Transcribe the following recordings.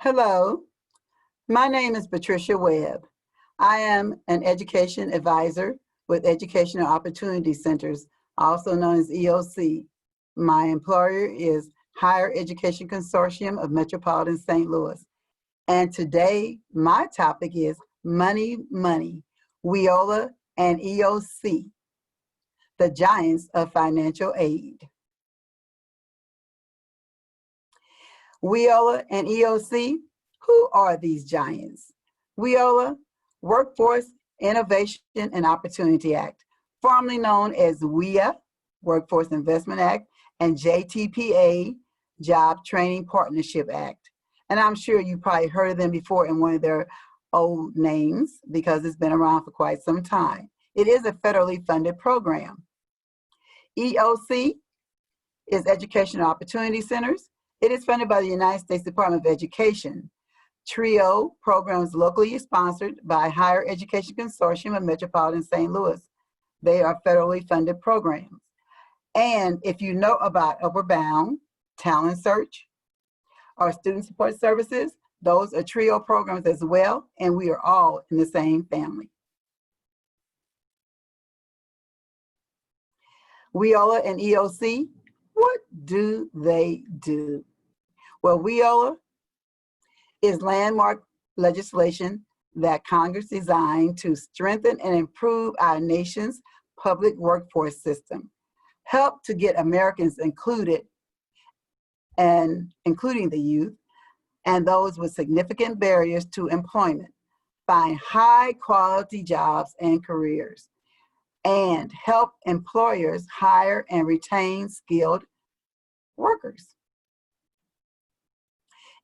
Hello, my name is Patricia Webb. I am an education advisor with Educational Opportunity Centers, also known as EOC. My employer is Higher Education Consortium of Metropolitan St. Louis. And today, my topic is Money, WIOA and EOC, the giants of financial aid. WIOA and EOC, who are these giants? WIOA, Workforce Innovation and Opportunity Act, formerly known as WIA, Workforce Investment Act, and JTPA, Job Training Partnership Act. And I'm sure you probably heard of them before in one of their old names because it's been around for quite some time. It is a federally funded program. EOC is Educational Opportunity Centers. It is funded by the United States Department of Education. TRIO programs locally sponsored by Higher Education Consortium of Metropolitan St. Louis. They are federally funded programs. And if you know about Upward Bound, Talent Search, or Student Support Services, those are TRIO programs as well, and we are all in the same family. WIOA and EOC, what do they do? Well, WIOA is landmark legislation that Congress designed to strengthen and improve our nation's public workforce system, help to get Americans included, and including the youth, and those with significant barriers to employment, find high quality jobs and careers, and help employers hire and retain skilled workers.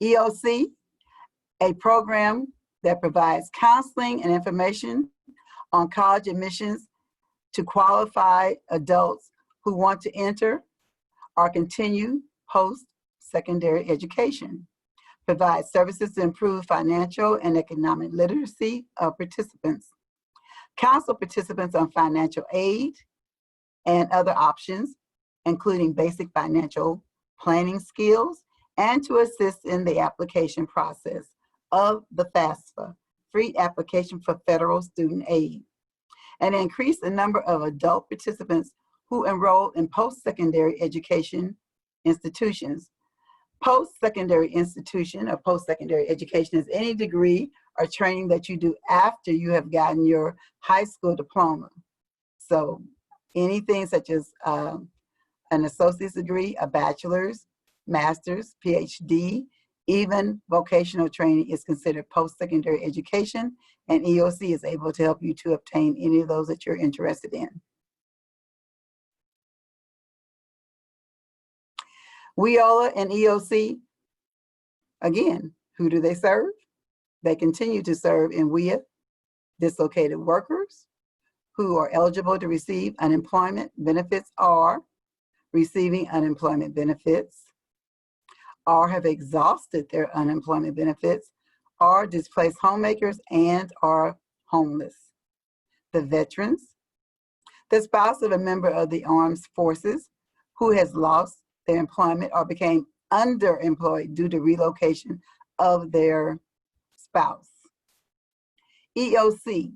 EOC, a program that provides counseling and information on college admissions to qualified adults who want to enter or continue post-secondary education, provides services to improve financial and economic literacy of participants, counsel participants on financial aid and other options, including basic financial planning skills, and to assist in the application process of the FAFSA, Free Application for Federal Student Aid, and increase the number of adult participants who enroll in post-secondary education institutions. Post-secondary institution or post-secondary education is any degree or training that you do after you have gotten your high school diploma. So anything such as an associate's degree, a bachelor's, master's, PhD, even vocational training is considered post-secondary education, and EOC is able to help you to obtain any of those that you're interested in. WIOA and EOC, again, who do they serve? They continue to serve in WIA, dislocated workers who are eligible to receive unemployment benefits or receiving unemployment benefits, or have exhausted their unemployment benefits, or displaced homemakers and are homeless. The veterans, the spouse of a member of the armed forces who has lost their employment or became underemployed due to relocation of their spouse. EOC,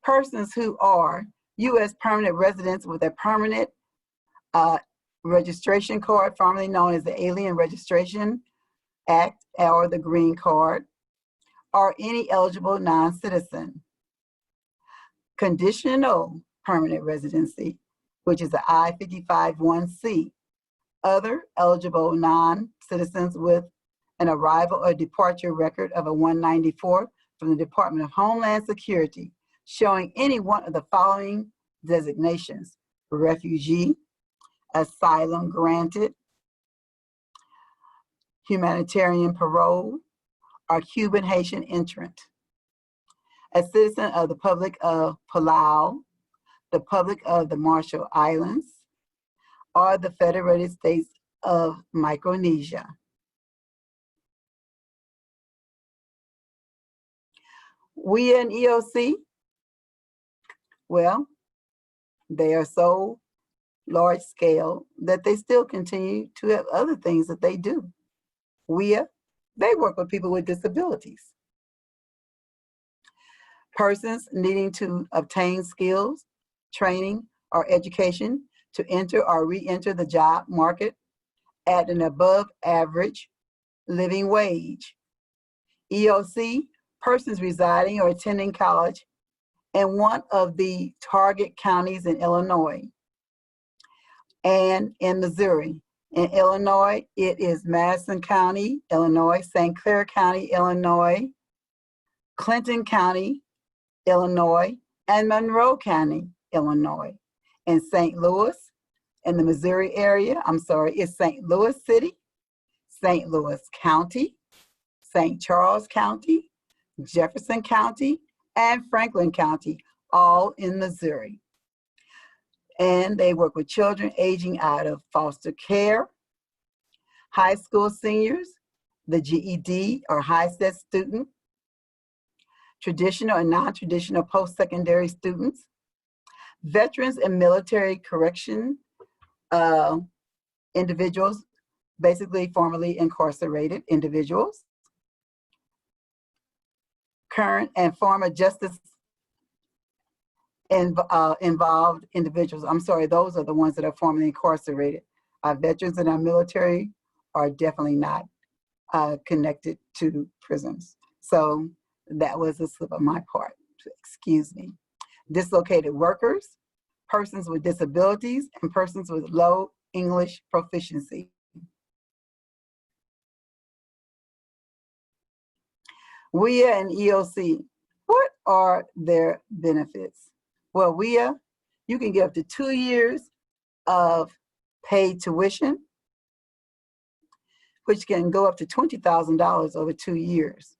persons who are U.S. permanent residents with a permanent registration card, formerly known as the Alien Registration Act or the Green Card, or any eligible non-citizen. Conditional permanent residency, which is the I-55-1C. Other eligible non-citizens with an arrival or departure record of a 194 from the Department of Homeland Security, showing any one of the following designations: refugee, asylum granted, humanitarian parole, or Cuban Haitian entrant, a citizen of the Republic of Palau, the Republic of the Marshall Islands, or the Federated States of Micronesia. WIA and EOC, well, they are so large scale that they still continue to have other things that they do. WIA They work with people with disabilities. Persons needing to obtain skills, training, or education to enter or re-enter the job market at an above average living wage. EOC, persons residing or attending college in one of the target counties in Illinois and in Missouri. In Illinois, it is Madison County, Illinois, St. Clair County, Illinois, Clinton County, Illinois, and Monroe County, Illinois. In St. Louis, in the Missouri area, it's St. Louis City, St. Louis County, St. Charles County, Jefferson County, and Franklin County, all in Missouri. And they work with children aging out of foster care, high school seniors, the GED or high-set student, traditional and non-traditional post-secondary students, veterans and military correction individuals, basically formerly incarcerated individuals, current and former justice involved individuals. Those are the ones that are formerly incarcerated. Our veterans and our military are definitely not connected to prisons. So that was a slip of my part, excuse me. Dislocated workers, persons with disabilities, and persons with low English proficiency. WIOA and EOC, what are their benefits? Well, WIOA, you can get up to 2 years of paid tuition, which can go up to $20,000 over 2 years.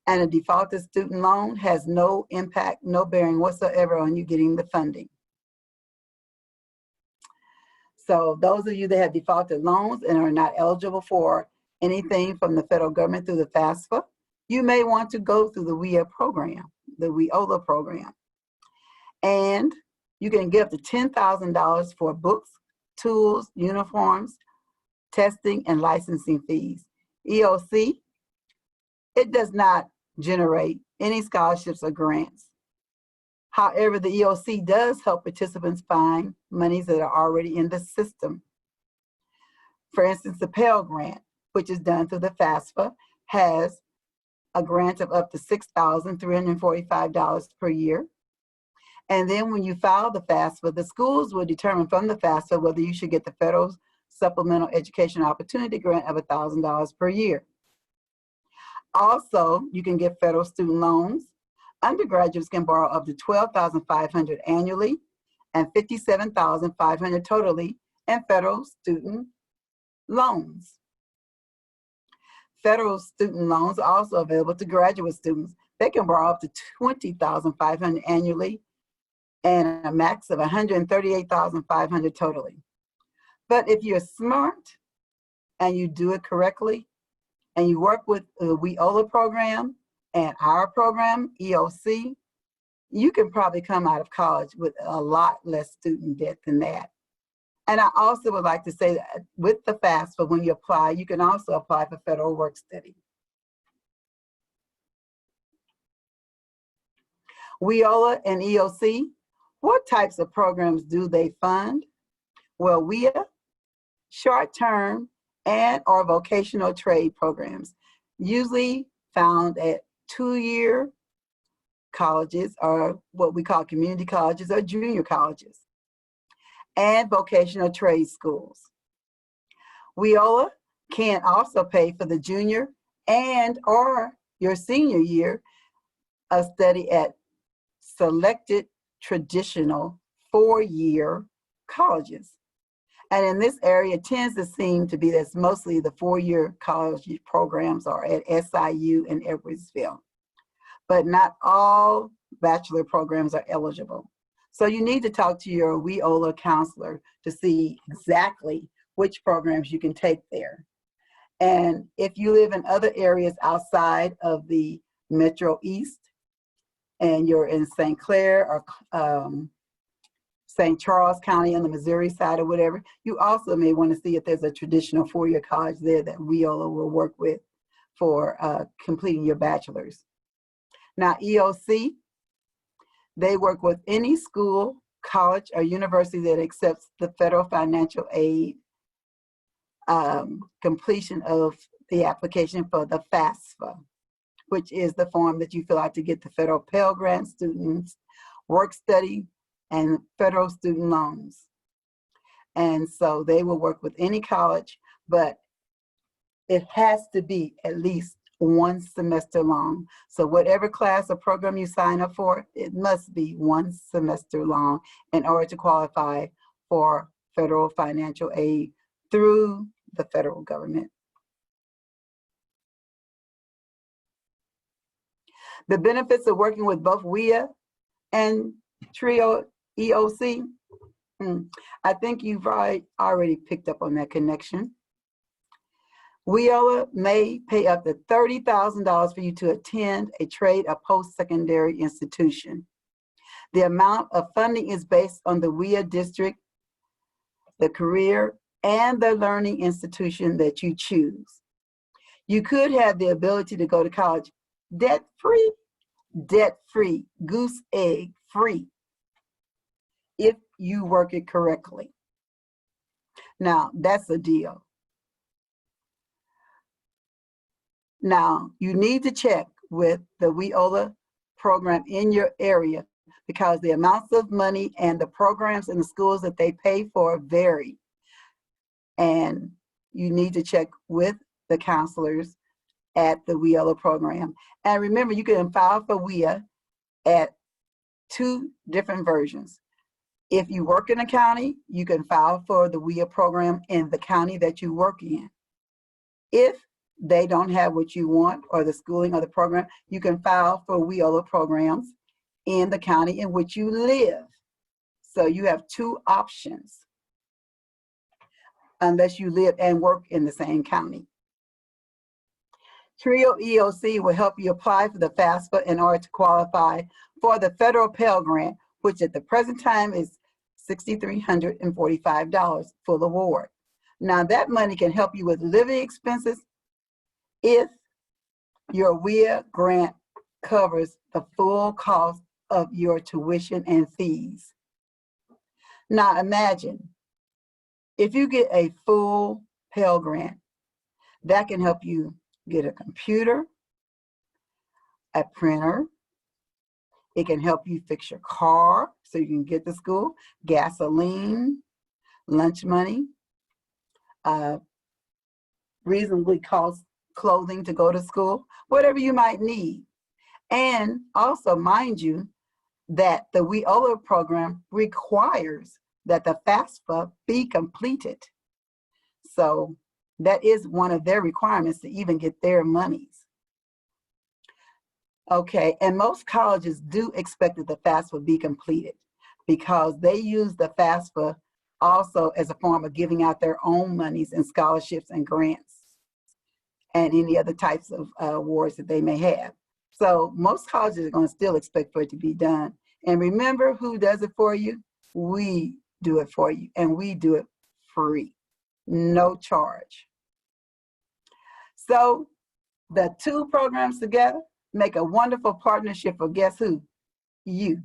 And a defaulted student loan has no impact, no bearing whatsoever on you getting the funding. So those of you that have defaulted loans and are not eligible for anything from the federal government through the FAFSA, you may want to go through the WIOA program, the WIOLA program. And you can get up to $10,000 for books, tools, uniforms, testing, and licensing fees. EOC, it does not generate any scholarships or grants. However, the EOC does help participants find monies that are already in the system. For instance, the Pell Grant, which is done through the FAFSA, has a grant of up to $6,345 per year. And then when you file the FAFSA, the schools will determine from the FAFSA whether you should get the federal Supplemental Education Opportunity Grant of $1,000 per year. Also, you can get federal student loans. Undergraduates can borrow up to $12,500 annually and $57,500 totally in federal student loans. Federal student loans are also available to graduate students. They can borrow up to $20,500 annually and a max of $138,500 totally. But if you're smart and you do it correctly and you work with the WIOLA program and our program, EOC, you can probably come out of college with a lot less student debt than that. And I also would like to say that with the FAFSA, when you apply, you can also apply for federal work study. WIOLA and EOC, what types of programs do they fund? Well, WIOA, short-term and or vocational trade programs, usually found at 2-year colleges or what we call community colleges or junior colleges, and vocational trade schools. WIOLA can also pay for the junior and or your senior year of study at selected traditional 4-year colleges. And in this area, it tends to seem to be that's mostly the 4-year college programs are at SIU and Edwardsville. But not all bachelor programs are eligible. So you need to talk to your WIOLA counselor to see exactly which programs you can take there. And if you live in other areas outside of the Metro East, and you're in St. Clair or St. Charles County on the Missouri side or whatever, you also may want to see if there's a traditional 4-year college there that WIOLA will work with. for completing your bachelor's. Now, EOC, they work with any school, college, or university that accepts the federal financial aid completion of the application for the FAFSA, which is the form that you fill out to get the federal Pell Grant students, work study, and federal student loans. And so they will work with any college, but it has to be at least one semester long. So whatever class or program you sign up for, it must be one semester long in order to qualify for federal financial aid through the federal government. The benefits of working with both WIA and TRIO EOC, I think you've already picked up on that connection. WIOA may pay up to $30,000 for you to attend a trade or post-secondary institution. The amount of funding is based on the WIA district, the career, and the learning institution that you choose. You could have the ability to go to college debt-free, goose egg free, if you work it correctly. Now, that's a deal. Now, you need to check with the WIOA program in your area because the amounts of money and the programs and the schools that they pay for vary. And you need to check with the counselors at the WIOA program. And remember, you can file for WIA at 2 different versions. If you work in a county, you can file for the WIA program in the county that you work in. If they don't have what you want or the schooling or the program, you can file for WIOA programs in the county in which you live. So you have 2 options unless you live and work in the same county. TRIO EOC will help you apply for the FAFSA in order to qualify for the federal Pell Grant, which at the present time is $6,345 full award. Now that money can help you with living expenses if your WIA grant covers the full cost of your tuition and fees. Now imagine, if you get a full Pell Grant, that can help you get a computer, a printer. It can help you fix your car so you can get to school, gasoline, lunch money, reasonably cost clothing to go to school, whatever you might need. And also, mind you, that the WIOA program requires that the FAFSA be completed. So that is one of their requirements to even get their monies. Okay, and most colleges do expect that the FAFSA be completed because they use the FAFSA also as a form of giving out their own monies and scholarships and grants and any other types of awards that they may have. So most colleges are going to still expect for it to be done. And remember, who does it for you? We do it for you, and we do it free, no charge. So the 2 programs together make a wonderful partnership for guess who? You.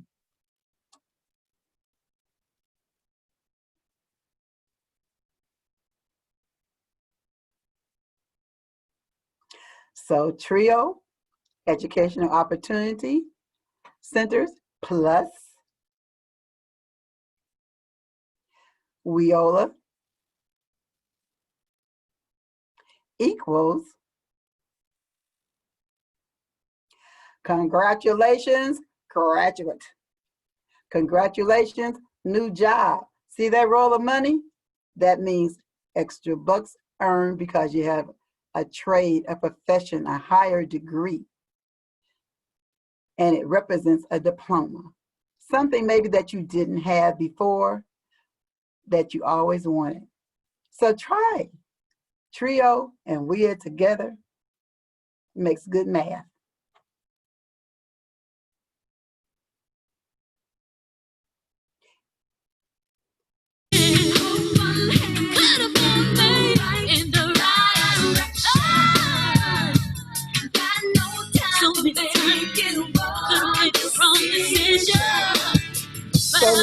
So TRIO, Educational Opportunity Centers, plus WIOA equals, congratulations, graduate. Congratulations, new job. See that roll of money? That means extra bucks earned because you have a trade, a profession, a higher degree. And it represents a diploma. Something maybe that you didn't have before that you always wanted. So try. TRIO and WIA together makes good math.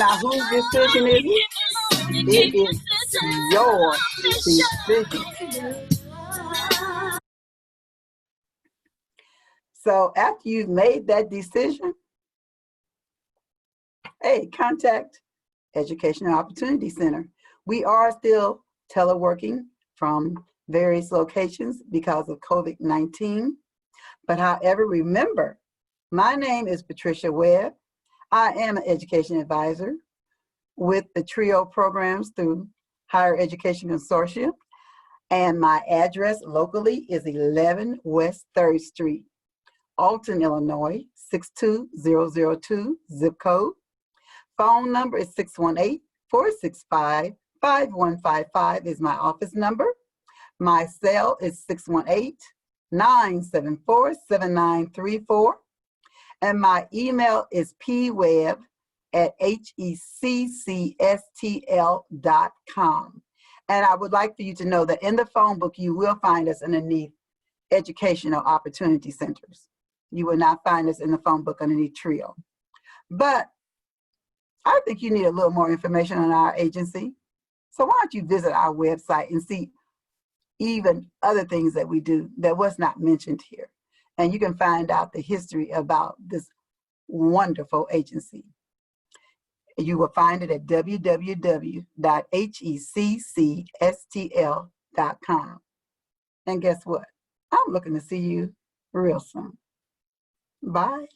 Now, whose decision is it? It is your decision. So after you've made that decision, hey, contact Educational Opportunity Center. We are still teleworking from various locations because of COVID-19. But however, remember, my name is Patricia Webb. I am an education advisor with the TRIO programs through Higher Education Consortium. And my address locally is 11 West 3rd Street, Alton, Illinois, 62002, zip code. Phone number is 618-465-5155 is my office number. My cell is 618-974-7934. And my email is pwebb@heccstl.com. And I would like for you to know that in the phone book, you will find us underneath Educational Opportunity Centers. You will not find us in the phone book underneath TRIO. But I think you need a little more information on our agency. So why don't you visit our website and see even other things that we do that was not mentioned here. And you can find out the history about this wonderful agency. You will find it at www.heccstl.com. And guess what? I'm looking to see you real soon. Bye.